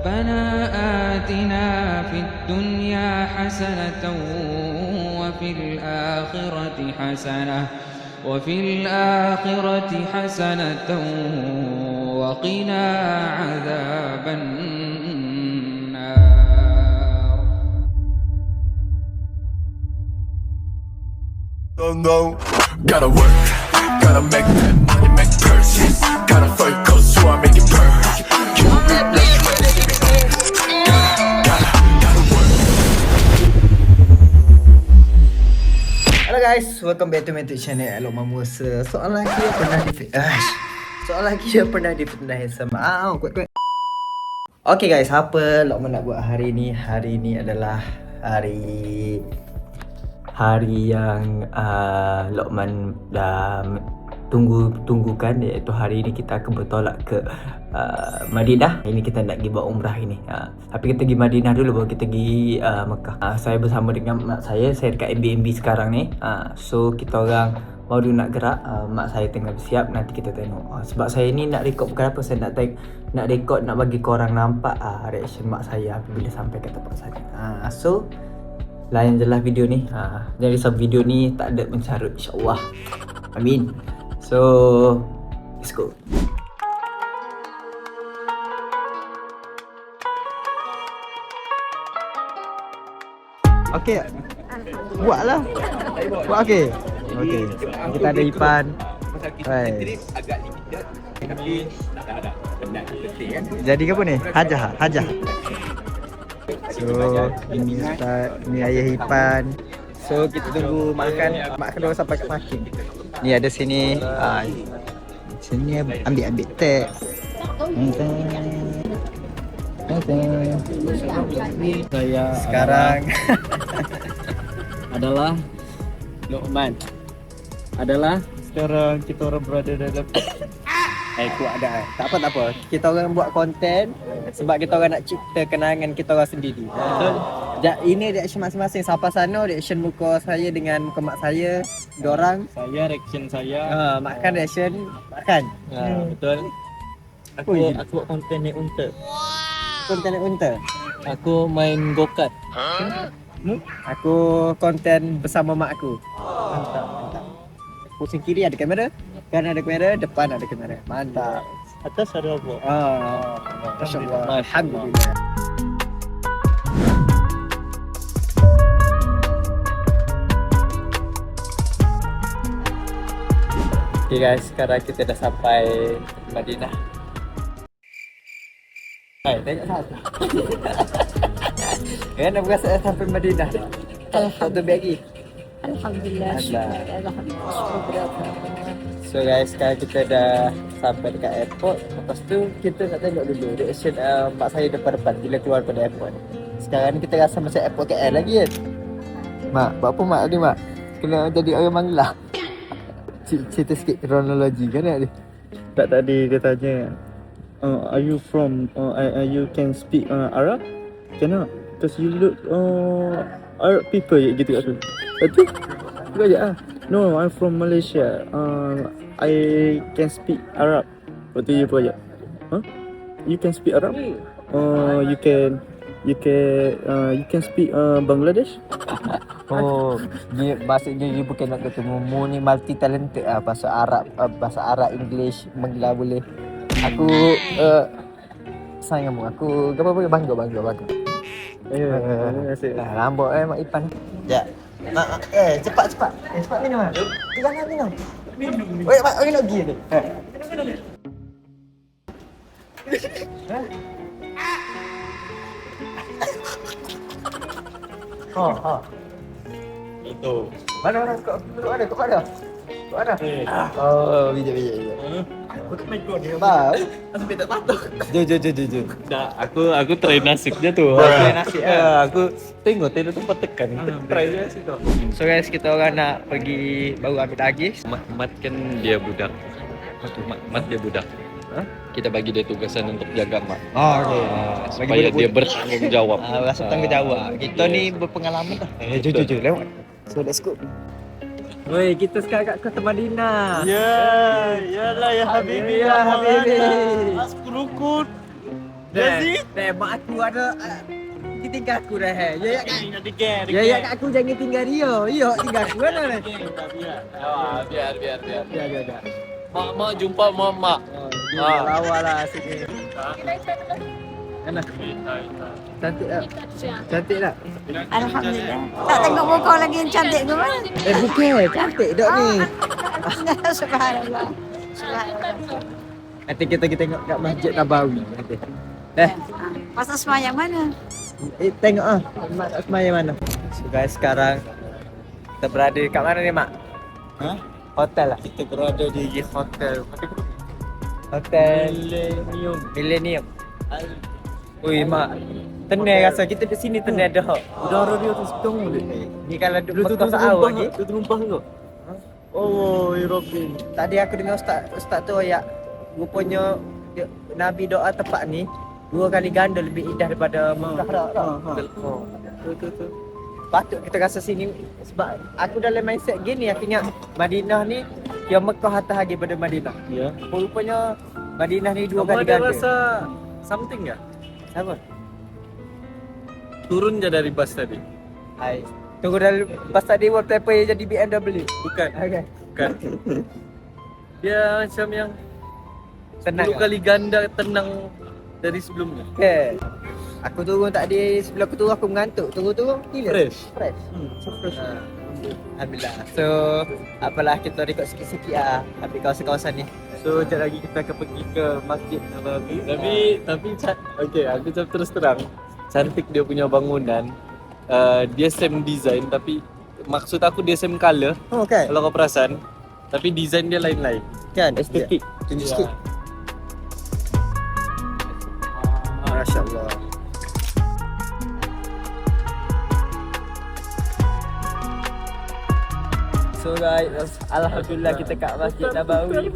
ربنا آتنا في الدنيا حسنة وفي الآخرة حسنة وقنا عذاب النار. Gotta work, gotta make that money, make purchase. Gotta focus so I make it perfect. You make that money, gotta work. Hello guys, welcome back to my YouTube channel. Hello Mamusa. Soalan lagi yang pernah difitnahin sama kuat. Okay guys, apa Lokman nak buat hari ni? Hari ni adalah hari yang Lokman dah tunggukan, iaitu hari ni kita akan bertolak ke Madinah. Ini kita nak pergi buat umrah ini. Tapi kita pergi Madinah dulu baru kita pergi Mekah. Saya bersama dengan mak saya dekat Airbnb sekarang ni. So kita orang baru nak gerak. Mak saya tengah bersiap, nanti kita tengok. Sebab saya ni nak record bukan apa, saya nak record nak bagi korang nampak reaction mak saya apabila sampai ke tempat saya. So layan je lah video ni. Jangan risau, video ni tak ada mencarut, insyaAllah. Amin. So let's go. Okay, buatlah. Buat okay. Kita ada Ipan. Jadi apa ni? Hajah. So ini Ustaz, ni ayah Ipan. So kita tunggu makan. Mak kedua sampai kat parking. Ni ada sini. Sini ambil teh. Saya Sekarang adalah Lokman. Sekarang kita orang berada dalam keadaan. Tak apa. Kita orang buat konten sebab kita orang nak cipta kenangan kita orang sendiri. Ini reaction masing-masing. Siapa sana reaction muka saya dengan muka mak saya. Diorang saya reaction saya. makan reaction makan. Betul. Aku buat konten naik unta. Konten naik unta. Aku main go-kart. Aku konten bersama mak aku. Mantap. Pusing kiri ada kamera, kanan ada kamera, depan ada kamera. Mantap. Atas ada apa? Masya-Allah. Alhamdulillah. Okay guys, sekarang kita dah sampai Madinah. Hai, tengok satu. Kenapa berasa dah sampai Madinah? Satu bagi. Alhamdulillah. So guys, sekarang kita dah sampai dekat airport. Lepas tu kita nak tengok dulu reaction mak saya depan-depan bila keluar pada airport. Sekarang ni kita rasa macam airport KL lagi kan. Mak, buat apa mak ni mak? Kena jadi orang Manglah. Cerita sikit kronologi kan ni. Tak tadi dia tanya, are you from you can speak Arab? Cannot, because you look Arab people gitu kat tu. Betul? Bukan je No, I'm from Malaysia. I can speak Arab. Betul je pun aja. You can speak Arab? You can speak Bangladesh? Dia maksudnya dia bukan nak ketemu mu ni multi talented bahasa Arab, English, Mangla boleh. Aku sayang kamu. Aku bangga. Rambut Mak Ipan. Ya. Cepat. Cepat minum. Jangan minum. Weh, Mak, nak pergi tu. Itu. Mana? Kau ada? Oh, bijak. Aku tak main kod dia. Bang. Sampai tak patut. Jo. Dah, aku try nasibnya tu. Try nasib. Aku tengok tempat tekan. Try je situ. So guys, kita orang nak pergi baru ambil lagi. Mat kan dia budak. Mat dia budak. Kita bagi dia tugasan untuk jaga Mat. Okey. Supaya dia bertanggung jawab. Rasa tanggungjawab. Kita ni berpengalaman dah. Jo, lewat. So let's go. Woi, kita sekarang kat Kota Madinah. Yalah ya Habibi. Ya Habibi. Askurukut. Mak aku ada dia tinggal aku dah. Ya kat aku jangan tinggal dia. Ya tinggal aku mana ni? Biar. Mak jumpa mak. Lawa lah sini. Mana? Cantik tak? Cantik tak? Alhamdulillah. Tak tengok muka lagi yang cantik ke mana? Bukan, cantik dok ni. Subhanallah. Subhanallah. Nanti kita tengok kat Masjid Nabawi nanti. Masa semayang mana? Tengok mak kat semayang mana. So guys, sekarang kita berada kat mana ni mak? Hotel lah. Kita berada di hotel Hotel Millennium. Ui mak, tenang rasa kita di sini tenang dah. Udara dia tu setengah dia. Ni kalau duduk bekas awal lagi. Tu terumpah ke? Oh, Robin. Tadi aku dengar ustaz tu ayat rupanya Nabi doa tempat ni 2 kali ganda lebih indah daripada Mekah. Betul. Patut kita rasa sini sebab aku dalam mindset gini aku ingat Madinah ni yang Mekah atas lagi daripada Madinah. Ya. Rupanya Madinah ni 2 Kamu kali ada ganda. rasa something ya? Apa? Turun je dari bas tadi. Hai. Tunggu dalam pas tadi wallpaper yang jadi BMW. Bukan. Okay. Bukan. Dia macam yang Tenang. 10 kali ganda tenang dari sebelumnya. Okay. Aku turun tadi sebelum aku turun aku mengantuk. Turun gila. Fresh. So fresh. Alhamdulillah. So apalah kita record sikit-sikit habis kawasan-kawasan ni. So sekejap lagi kita akan pergi ke Masjid Nabawi. Tapi okey, aku cakap terus terang. Cantik dia punya bangunan. Dia same design tapi maksud aku dia same color. Oh kan? Kalau kau perasan. Tapi design dia lain-lain. Kan estetik. Tunjuk Ya. sikit. Masya-Allah. So guys, alhamdulillah kita kat Masjid Nabawi.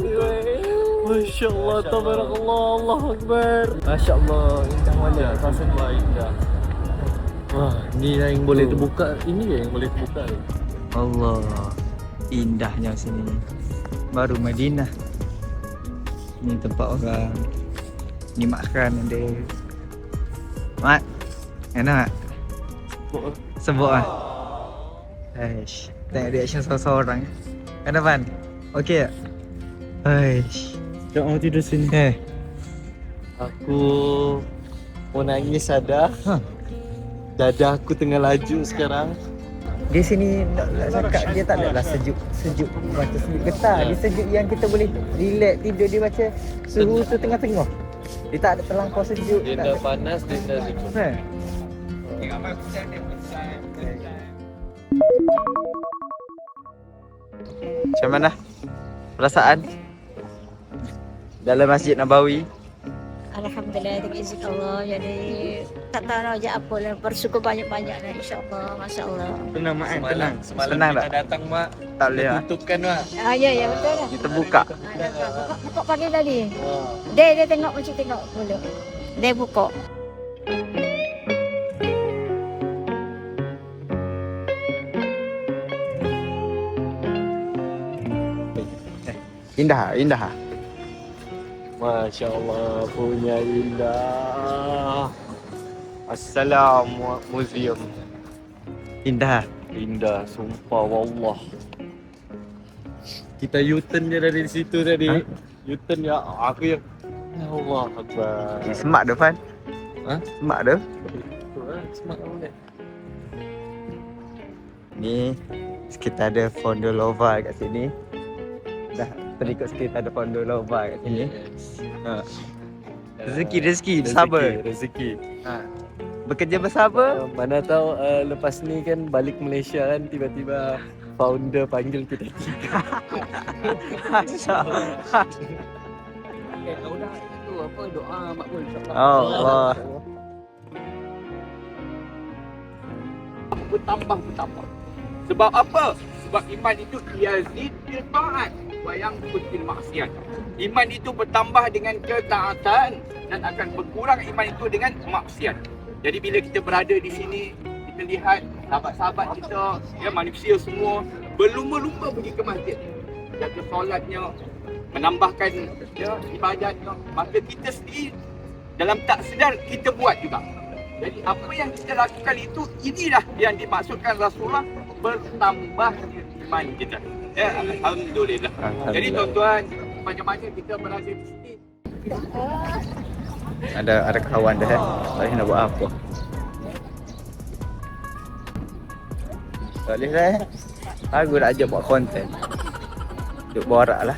Masya-Allah, tabarakallah, Allahu Akbar. Masya-Allah, indah wala. Kawasan indah. Wah, ni yang boleh terbuka. Ini yang boleh terbuka ni. Allah, indahnya sini. Baru Madinah. Ni tempat orang ni makan ada. Mak, enak tak? Sebut lah. Aish, tengok reaction seorang-seorang. Kan Afan? Okey tak? Aish. Tak mau tidur sini. Aku mau nangis ada. Dada aku tengah laju sekarang. Di sini nak cakap dia tak adalah sejuk macam sejuk getah. Dia sejuk yang kita boleh relax tidur dia macam suhu tu tengah-tengah. Dia tak ada terlampau sejuk. Dia tak dah ada. panas, dia dah sejuk. Macam mana perasaan dalam Masjid Nabawi? Alhamdulillah dengan izin Allah. Jadi tak tahu je apa lah. Bersyukur banyak-banyak lah insya-Allah. Masya-Allah. Tenang mak, tenang. Semalam Tenang kita tak? datang mak, Tak boleh lah. tutupkan mak. Ya betul lah. Kita buka. Buka pagi tadi. Dia tengok macam tengok dulu. Dia buka. Indah. Masya Allah, punya indah. Assalamu museum. Indah. Indah, sumpah wallah. Kita U-turn je dari situ tadi. U-turn ya, aku yang ya Allah Akbar. Semak dah Fan. Semak dah. Semak boleh. Ni kita ada Fondo Lova kat sini. Dah terikut sikit ada Fondo Lova kat sini. Rezeki bersabar. Rezeki. Bekerja bersabar. Mana tahu lepas ni kan balik Malaysia kan tiba-tiba founder panggil kita. Allah. Bertambah. Sebab apa? Sebab iman itu yazid bil taat wa yanqus bil maksiat. Iman itu bertambah dengan ketaatan dan akan berkurang iman itu dengan maksiat. Jadi bila kita berada di sini, kita lihat sahabat-sahabat kita, ya manusia semua berlumba-lumba pergi ke masjid. Jaga solatnya, menambahkan ya ibadatnya. Maka kita sendiri dalam tak sedar kita buat juga. Jadi apa yang kita lakukan itu, inilah yang dimaksudkan Rasulullah bertambah iman kita. Ya, Alhamdulillah. Jadi tuan-tuan, macam-macam kita berada di sini. Ada kawan dah tak boleh nak buat apa. Tak boleh lah aku nak ajak buat konten. Duk borak lah.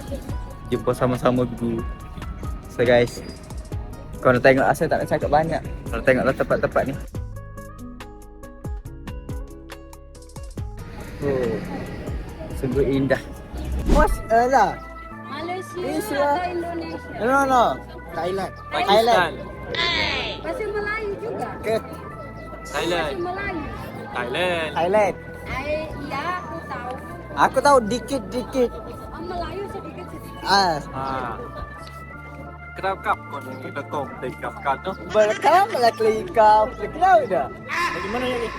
Jumpa sama-sama dulu. So guys, kau nak tengok asal tak nak cakap banyak. Kau nak tengoklah tempat-tempat ni. Oh, sungguh indah. Mas, lah. Malaysia atau Indonesia? No. Thailand. Pakistan. Bahasa Melayu juga? Ke Thailand. Bahasa Melayu? Thailand. Ya, aku tahu. Aku tahu dikit-dikit. Melayu sedikit-sedikit. Kenapa kau nak kita kom tekap kan tu? Berkam lah kelikap. Kenapa dah? Dari mana ni?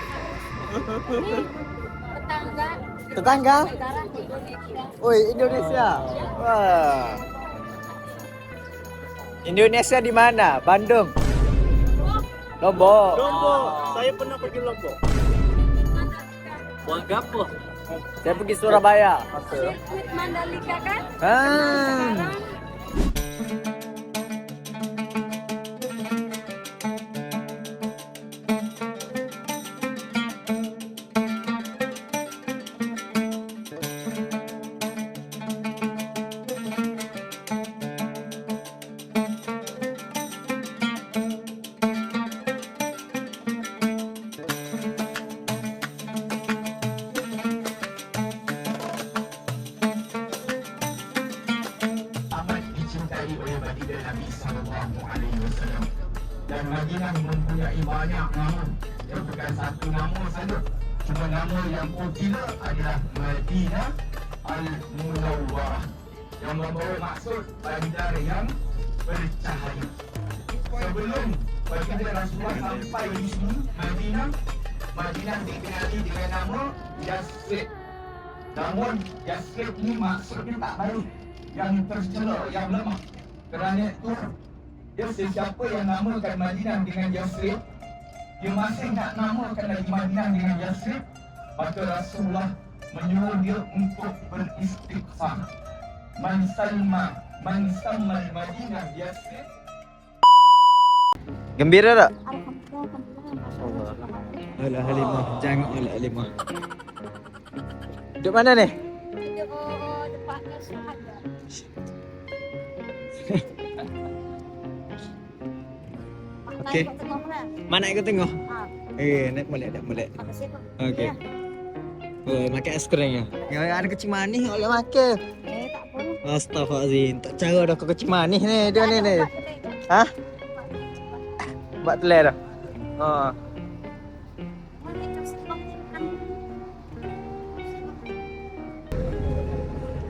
Tetangga. Tetangga? Negara Indonesia. Oi, Indonesia. Wah. Indonesia di mana? Bandung. Lombok. Saya pernah pergi Lombok. Buat apa? Saya pergi Surabaya. Sirkuit Mandalika kan? Ah. Dan Madinah mempunyai banyak nama. Dia bukan satu nama saja. Cuma nama yang popular adalah Madinah Al-Munawwarah, yang membawa maksud bandar yang bercahaya. Sebelum baginda Rasulullah sampai di sini, Madinah dikenali dengan nama Yasrib. Namun Yasrib ini maksudnya tak baik, yang tercela, yang lemah. Kerana itu dia sesiapa yang namakan Madinah dengan Yasrib, dia masih nak namakan lagi Madinah dengan Yasrib, maka Rasulullah menyuruh dia untuk beristighfar. Man salma Madinah Yasrib. Gembira tak? Alhamdulillah. Alah Halimah, jangan oleh Halimah. Duduk mana ni? Depannya Syahada. Okey. Naik kat tengah mana? Mana ikut tengok? Ha, Naik molek. kat situ. Okey. Ya. Oh, makan es krim ya. Yang ada kecil manis oleh makan. Tak apa. Astaghfirullahalazim. Tak cara dah kau kecil manis ni dia ni. Ada Ha? Buat telur dah. Ha.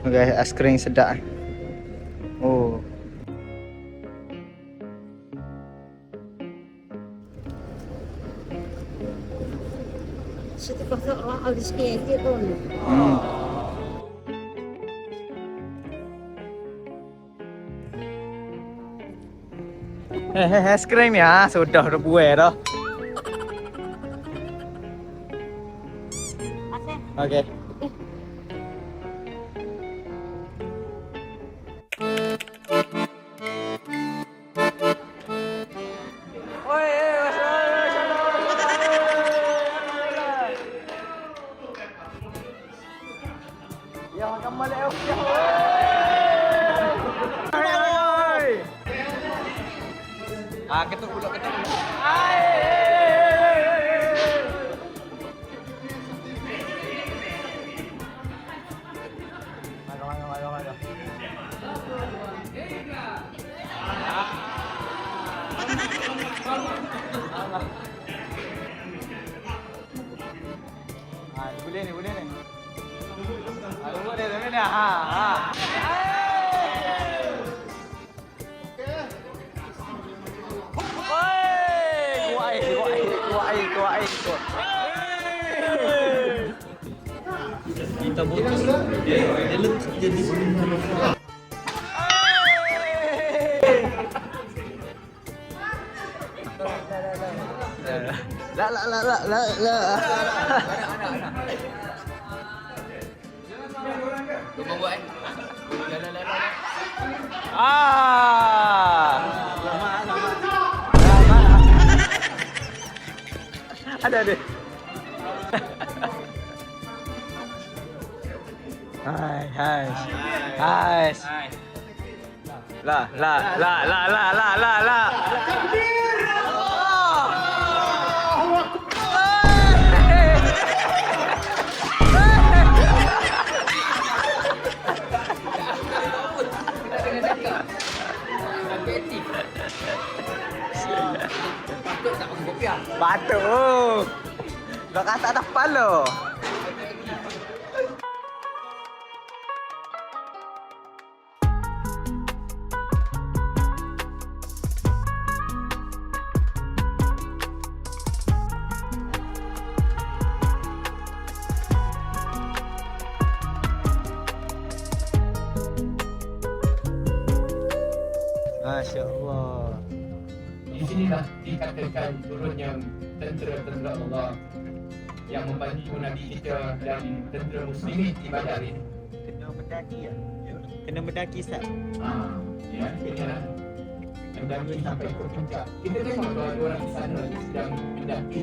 Okay, es krim sedap. Oh. Situ kau orang ada sikit pun. Es krim ya, sudah buat dah. Okay. Ya, makan balik okey. Ketuk pula. Boleh ni. Boleh ni. Ha. Kuat. Kita botol. Dia letak jadi Ada. Hai. La. Patut. Dah kata atas kepala. Masya Allah. Di sinilah dikatakan turunnya tentera-tentera Allah yang membantu Nabi kita dan tentera muslimin di Badar ini. Kena mendaki ya? Kena mendaki Ustaz. Ya, kena mendaki sampai ke puncak. Kita tengok ada orang di sana sedang mendaki.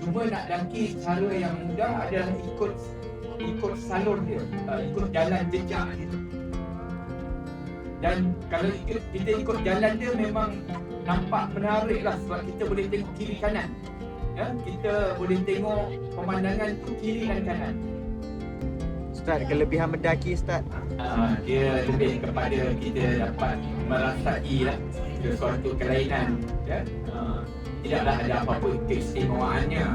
Cuma nak daki cara yang mudah adalah ikut salur dia, ikut jalan jejak dia. Dan kalau kita ikut jalan dia memang nampak menarik lah sebab kita boleh tengok kiri kanan. Ya, kita boleh tengok pemandangan tu kiri dan kanan. Ustaz, kelebihan mendaki Ustaz. Dia lebih kepada kita dapat merasai lah sesuatu kelainan. Ya? Tidaklah ada apa-apa keistimewaannya.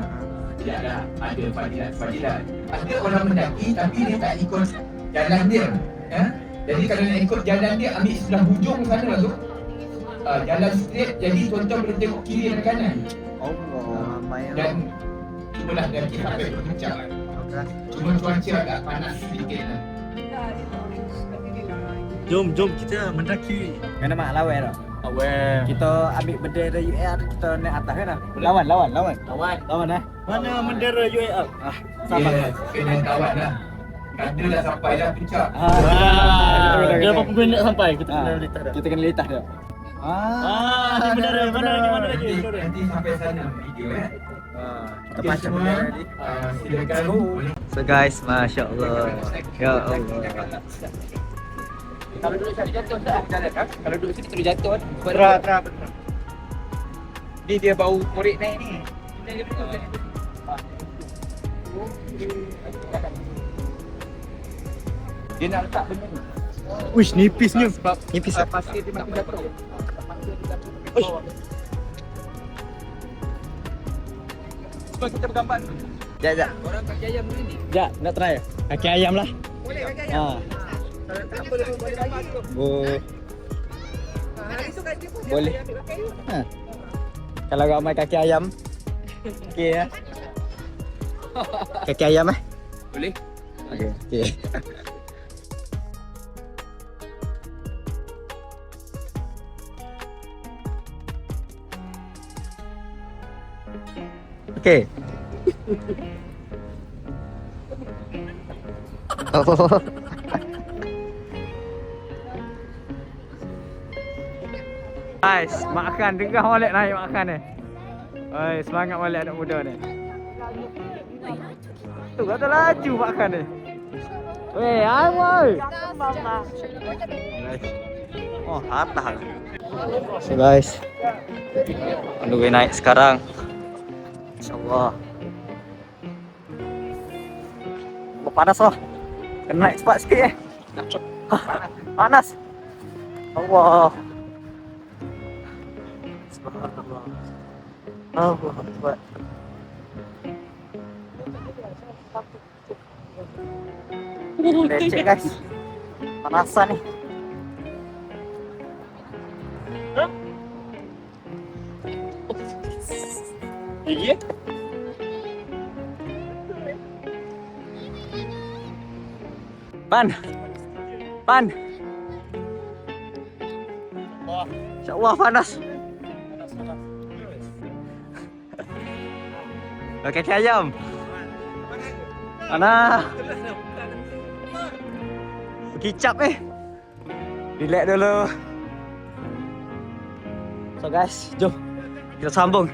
Tidaklah ada fadilat-fadilat. Ada orang mendaki tapi dia tak ikut jalan dia. Ya? Jadi kalau nak ikut jalan dia, ambil sebelah hujung sana tu, jalan straight, jadi tuan-tuan boleh tengok kiri dan kanan. Allah, Dan cubalah daki sampai ke puncak. Cuma cuaca agak panas sedikit lah. Jom kita mendaki. Kena mak lawan tak? Awal. Kita ambil bendera UAR, kita naik atas kan? Lawan. Lawan Mana bendera UAR? Sama. Kena kawan lah. Kata dah sampai dah puncak. Dia berapa minit sampai? Kita kena letak dia. Ni bendera mana lagi? Nanti sampai sana video Kita pasang bendera ni. Silakan. So guys, Masya Allah. Ya Allah. Kalau duduk sini jatuh tak jalan kan? Kalau duduk sini terus jatuh. Berat. Ni dia bau korek naik ni. Dia nak letak benda ni. Uish, nipisnya. Nipis tak? Pasir dia makin jatuh. Uish. Cuba kita bergambar dulu. Sekejap. Orang kaki ayam dulu ni. Sekejap, nak try. Kaki ayam lah. Boleh kaki ayam. Kalau tak boleh bagi tu. Itu kaki pun dia Boleh. ambil pakai you. Kalau ramai kaki ayam. Okey ya. Kaki ayam Boleh. Okey. Okey. Oh. Guys, makan degah balik naik makan ni. Oi, semangat balik anak muda ni. Tu kata laju makan ni. Weh, awoi. Oh, atas. So guys. Tunggu naik sekarang. InsyaAllah. Panas lah. Kena naik cepat sikit Panas. Allah. Subhanallah. Allah Akbar. Lecek guys. Panasan ni. Iya. Pan. InsyaAllah panas. Kaki ayam. Mana? Kicap Relax dulu. So guys, jom kita sambung.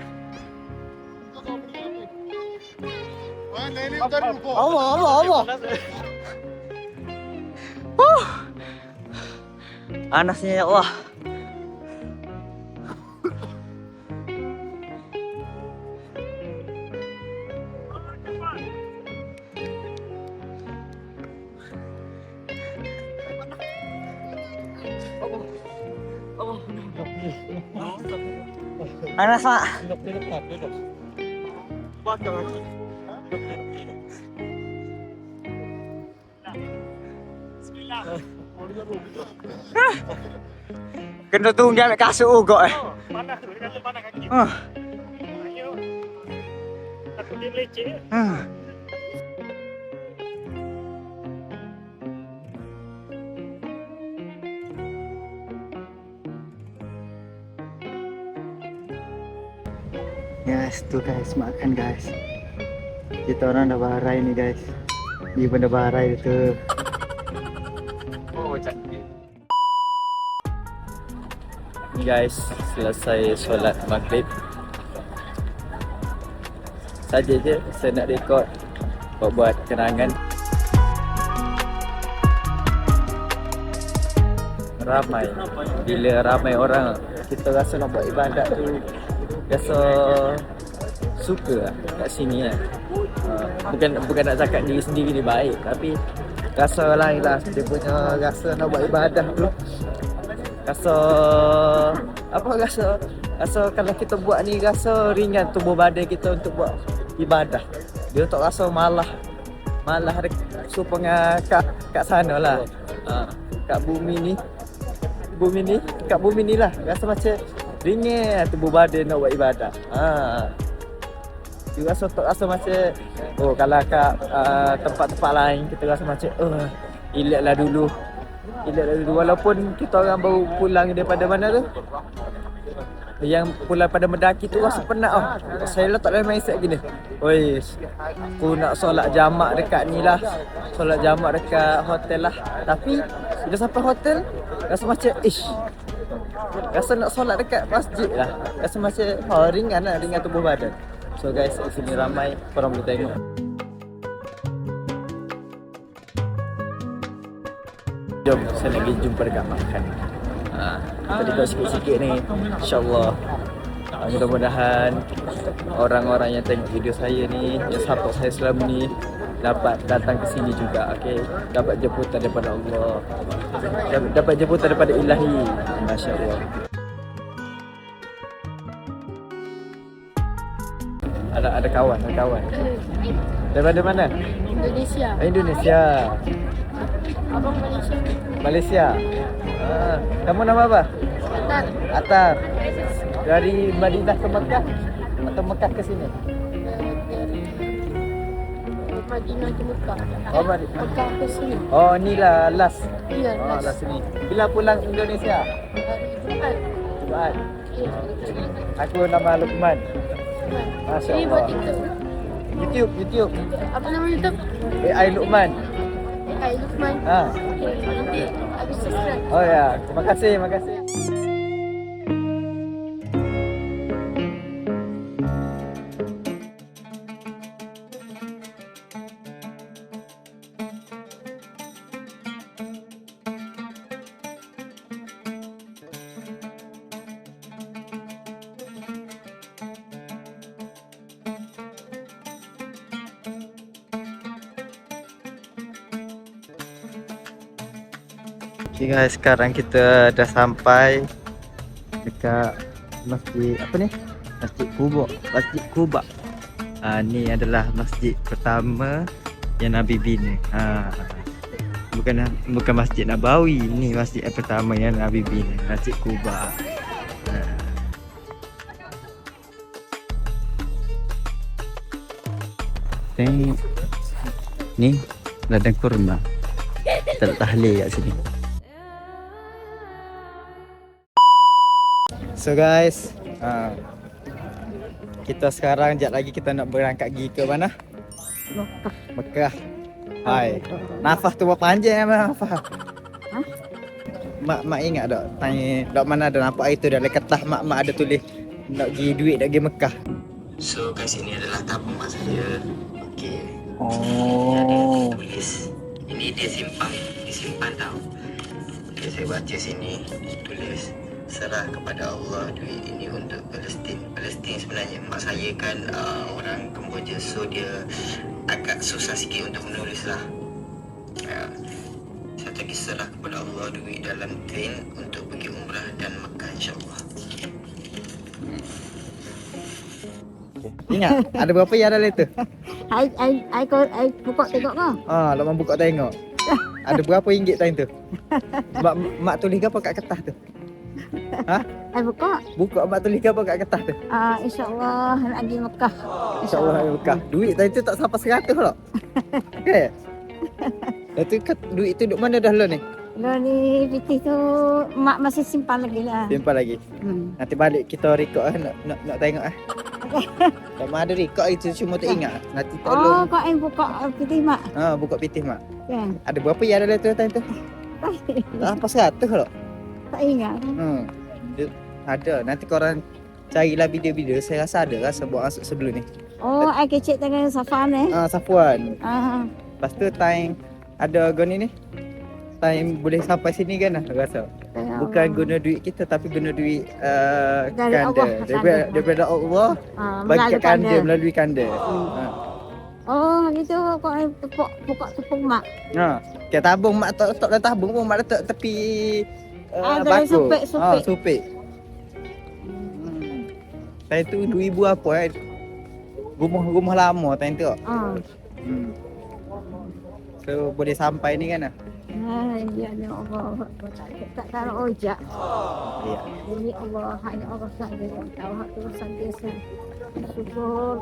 Allah. Panasnya ya Allah. Panas, Pak. Kena tunggu dia ambil kasut ugok Panas tu, dia kata panas kaki. Ayo. Takut dia meleceh. Guys, tu guys, makan guys. Kita orang dah baharai ni guys. Ni pun dah baharai tu. Oh, cantik. Ni guys, selesai solat maghrib. Saja je saya nak rekod buat kenangan. Ramai. Bila ramai orang, kita rasa nak buat ibadat tu rasa suka kat sini kan. Bukan nak cakap diri sendiri ni baik, tapi rasa lain lah. Dia punya rasa nak buat ibadah tu, rasa kalau kita buat ni rasa ringan tubuh badan kita untuk buat ibadah. Dia tak rasa malah supaya kat sana lah, kat bumi ni lah rasa macam ringan tubuh badan nak buat ibadah. Dia rasa tak rasa macam kalau kat tempat-tempat lain kita rasa macam relax dulu walaupun kita orang baru pulang daripada mana tu, yang pulang pada Mendaki tu rasa penat saya lah tak boleh mindset gini. Oi, aku nak solat jamak dekat ni lah, solat jamak dekat hotel lah. Tapi bila sampai hotel rasa macam rasa nak solat dekat masjid lah. Rasa macam ringan tubuh badan. So guys, di sini ramai, korang boleh tengok. Jom, saya nak pergi jumpa dekat makan. Kita rekod sikit-sikit ni, InsyaAllah. Mudah-mudahan orang-orang yang tengok video saya ni, yang support saya selama ni, dapat datang ke sini juga, okay? Dapat jemputan daripada Allah, dapat jemputan daripada Ilahi. Masya Allah. Ada kawan. Daripada mana? Indonesia. Abang Malaysia. Kamu nama apa? Atar. Dari Madinah ke Mekah atau Mekah ke sini? Madinah ke Mekah. Oh, Madinah. Mekah ke sini. Oh, inilah last. Ya, last ni. Bila pulang Indonesia? Jumaat. Aku nama Lukman. Masya Ini buat Allah. YouTube. Apa nama YouTube? AI Lukman. AI Lukman. Okay, nanti habis subscribe. Oh ya, terima kasih. Okay guys, sekarang kita dah sampai dekat masjid apa ni? Masjid Quba. Ni adalah masjid pertama yang Nabi bina. Bukan Masjid Nabawi, ni masjid yang pertama yang Nabi bina, Masjid Quba. Tengok ni ladang kurma. Kita tahlil kat sini. So guys, Kita sekarang jap lagi kita nak berangkat pergi ke mana? Mekah. Mekah. Hai. Nafas tu berapa panjang nafas? Ha? Mak ingat tak tanya dok mana ada nampak itu dalam kertas mak ada tulis nak pergi duit nak pergi Mekah. So kat sini adalah tabung mak saya. Okey. Oh. Tulis. Ini dia disimpan tau. Okay, saya baca sini tulis serah kepada Allah duit ini untuk Palestin. Palestin sebenarnya mak saya kan orang Kemboja, so dia agak susah sikit untuk menulis lah. Saya lagi serah kepada Allah duit dalam train untuk pergi umrah dan Makkah insyaAllah. Ingat ada berapa yang dalam tu? I buka tengok kau. Lama buka tengok. Ada berapa ringgit time tu? Mak tulis apa kat kertas tu? Ha? I buka. Buka mak tulis apa kat kertas tu? InsyaAllah nak pergi Mekah. InsyaAllah nak Mekah. Duit time tu tak sampai 100 tak? Okey. Lepas tu duit tu duk mana dah lo ni? Lo ni PT tu mak masih simpan lagi lah. Simpan lagi. Nanti balik kita rekod nak tengok Tak ada rekod itu cuma tak ingat. Nanti tolong. Kau yang buka PT mak. Buka pitih mak. Ya. Ada berapa yang ada dalam tu time tu? Tak sampai 100 tak? Tak ingat. Ada. Nanti korang carilah video-video. Saya rasa ada rasa buat masuk sebelum ni. I kecek dengan Safan Safuan. Lepas tu time ada goni ni. Time boleh sampai sini kan rasa. Bukan guna duit kita tapi guna duit dari kanda. Allah, Daripada Allah bagi kat kanda melalui kanda. Gitu kau buka tepung mak. Kita tabung mak tak dalam tabung pun mak letak tepi dalam bako. supik. Supik. Time tu 2000 apa rumah lama time tu. So boleh sampai ni kan. Ya Allah, tak tahu ojak. Ya. Ini Allah, hanya Allah saja yang tahu hak tu sentiasa. Syukur,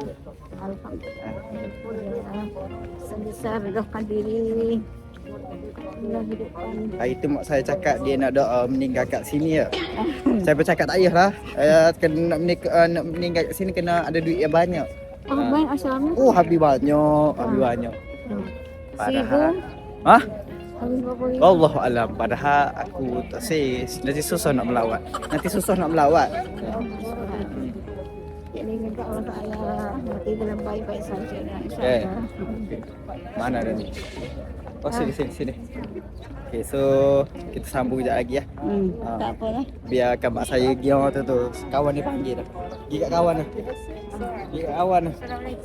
alhamdulillah. Sentiasa redahkan diri. Alhamdulillah hidupkan. Hari tu mak saya cakap dia nak doa meninggal kat sini ya. Saya bercakap tak payahlah. Kena nak meninggal kat sini kena ada duit yang banyak. Banyak asal. Habis banyak. Padahal. Wallahu alam. Padahal aku tak say nanti susah nak melawat. Jadi minta Allah Ta'ala mati dalam baik-baik saja. InsyaAllah. Mana ada ni? Sini. Okay, so kita sambung sekejap lagi ya. Tak apa lah. Biarkan mak saya pergi orang tu. Kawan dia panggil dah. Pergi kat kawan dah.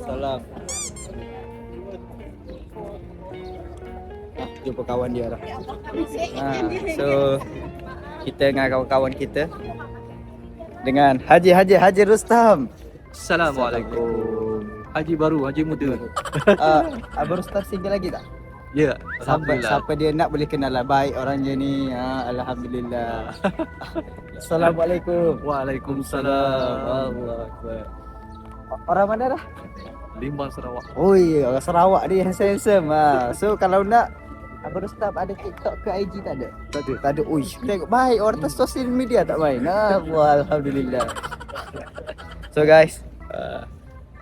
Salam. Jumpa kawan dia dah. So kita dengan kawan-kawan kita dengan Haji Rustam. Assalamualaikum. Haji baru, haji muda. Abang Rustam single lagi tak? Ya, alhamdulillah. Siapa dia nak boleh kenal lah. Baik orangnya ni. Alhamdulillah. Assalamualaikum. Waalaikumsalam. Allah Akbar. Orang mana dah? Limbang Sarawak. Orang Sarawak dia handsome. So kalau nak Abang Rustam ada TikTok ke IG tak ada? Tak ada. Tengok baik orang tu sosial media tak main. Alhamdulillah. So guys,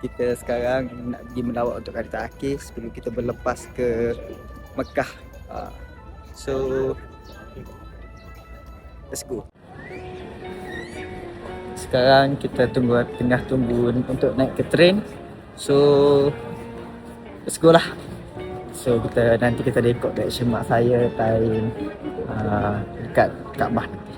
kita sekarang nak pergi melawat untuk kali terakhir sebelum kita berlepas ke Mekah. So let's go. Sekarang kita tengah tunggu untuk naik ke train. So let's go lah. So nanti kita rekod reaction mak saya time dekat Kaabah nanti.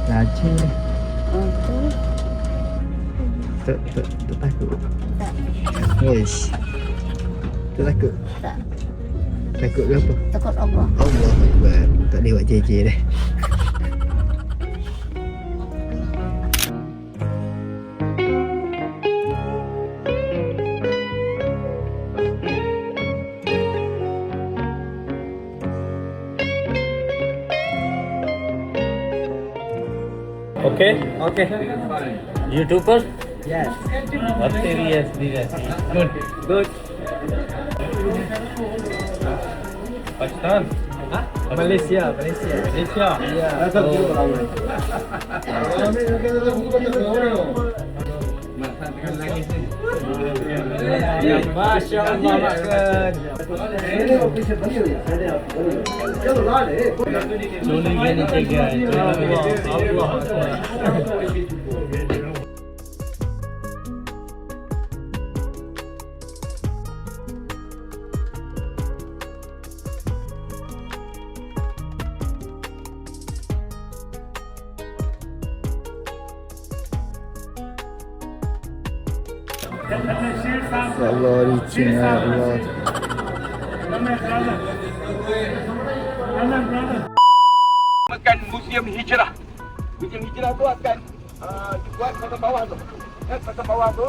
Laju. Tak takut. Tak. Yes. Tak takut. Tak. Takut ke apa? Takut Allah. Allah Akbar. Tak lewat JJ dah. Okay? Okay. YouTuber? Yes. Serious. Good. Good. Pakistan? Huh? Malaysia. Yeah. Masya Allah makan. Chole gani Allah. Ya Allah, licin ya Allah. Makan Museum Hijrah. Museum Hijrah tu akan dibuat pada bawah tu. Pada bawah tu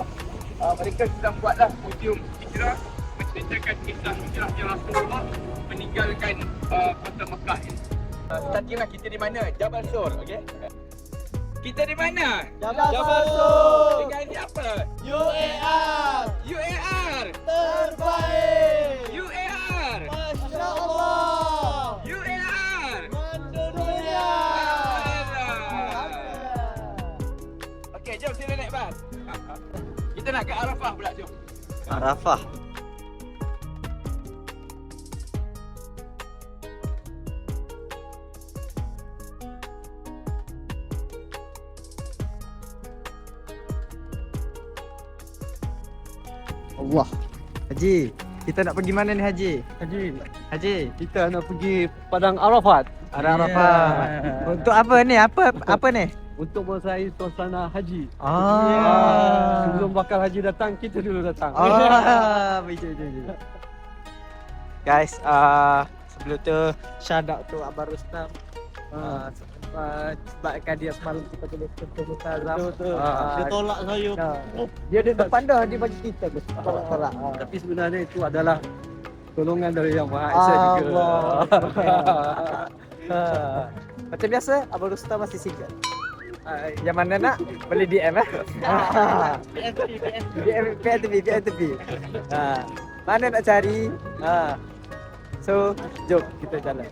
mereka sedang buatlah Museum Hijrah menceritakan kisah hijrahnya Rasulullah meninggalkan kota Mekah ini. Tadilah kita di mana? Jabal Sur, okey? Kita di mana? Jabal Sur. Dengan siapa? UAR. Terbaik. UAR. Masya Allah. UAR. Mendunia. Okey, jom sila naik bas. Kita nak ke Arafah pula, jom. Arafah. Allah. Haji, kita nak pergi mana ni Haji? Haji, Kita nak pergi Padang Arafat. Arafah. Untuk apa ni? Apa ni? Untuk merasakan suasana haji. Ah. Sebelum bakal haji datang, kita dulu datang. Betul. Guys, sebelum tu shout out to Abang Rustam. Sebabkan dia semalam kita boleh ketemu Azam. Dia tolak saya. Dia tak pandai dia bagi kita tolak. Tapi sebenarnya itu adalah tolongan dari Yang Maha Esa juga. Macam biasa, Abang Rustam masih single. Yang mana nak boleh DM PNTV. Mana nak cari. So, jom kita jalan.